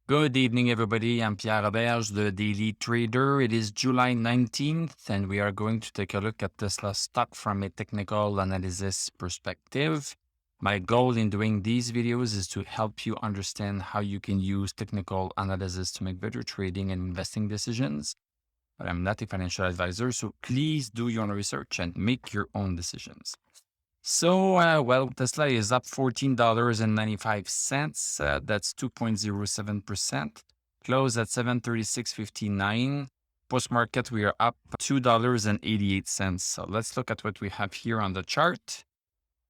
Good evening, everybody. I'm Pierre Roberge, the Daily Trader. It is July 19th, and we are going to take a look at Tesla stock from a technical analysis perspective. My goal in doing these videos is to help you understand how you can use technical analysis to make better trading and investing decisions. But I'm not a financial advisor, so please do your own research and make your own decisions. So, Tesla is up $14.95. That's 2.07%. Close at 736.59. Post market, we are up $2.88. So let's look at what we have here on the chart.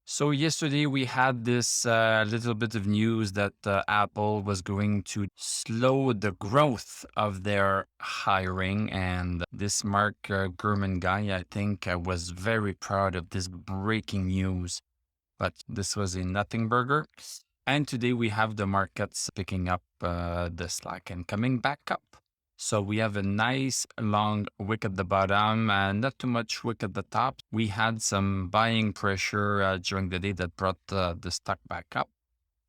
So yesterday we had this little bit of news that Apple was going to slow the growth of their hiring, and this Mark Gurman guy, I think, was very proud of this breaking news. But this was a nothing burger, and today we have the markets picking up the slack and coming back up. So we have a nice long wick at the bottom and not too much wick at the top. We had some buying pressure during the day that brought the stock back up.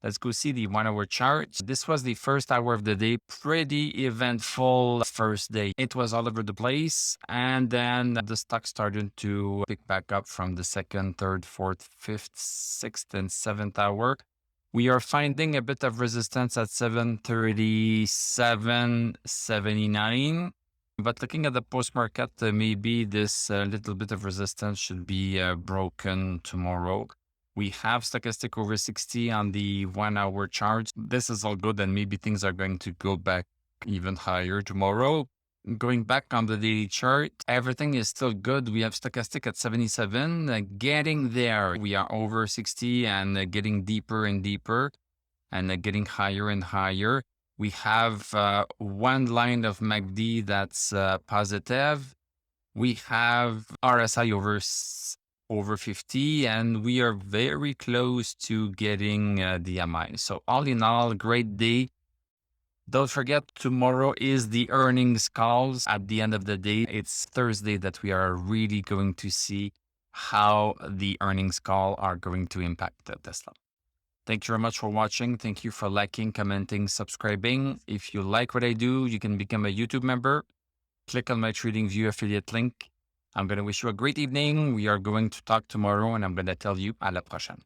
Let's go see the 1 hour chart. This was the first hour of the day. Pretty eventful first day. It was all over the place. And then the stock started to pick back up from the second, third, fourth, fifth, sixth, and seventh hour. We are finding a bit of resistance at 737.79. But looking at the post-market, maybe this little bit of resistance should be broken tomorrow. We have stochastic over 60 on the 1 hour chart. This is all good, and maybe things are going to go back even higher tomorrow. Going back on the daily chart, everything is still good. We have stochastic at 77, getting there. We are over 60 and getting deeper and deeper and getting higher and higher. We have one line of MACD that's positive. We have RSI over 50, and we are very close to getting the MI. So all in all, great day. Don't forget, tomorrow is the earnings calls. At the end of the day, it's Thursday that we are really going to see how the earnings call are going to impact Tesla. Thank you very much for watching. Thank you for liking, commenting, subscribing. If you like what I do, you can become a YouTube member. Click on my TradingView affiliate link. I'm going to wish you a great evening. We are going to talk tomorrow, and I'm going to tell you à la prochaine.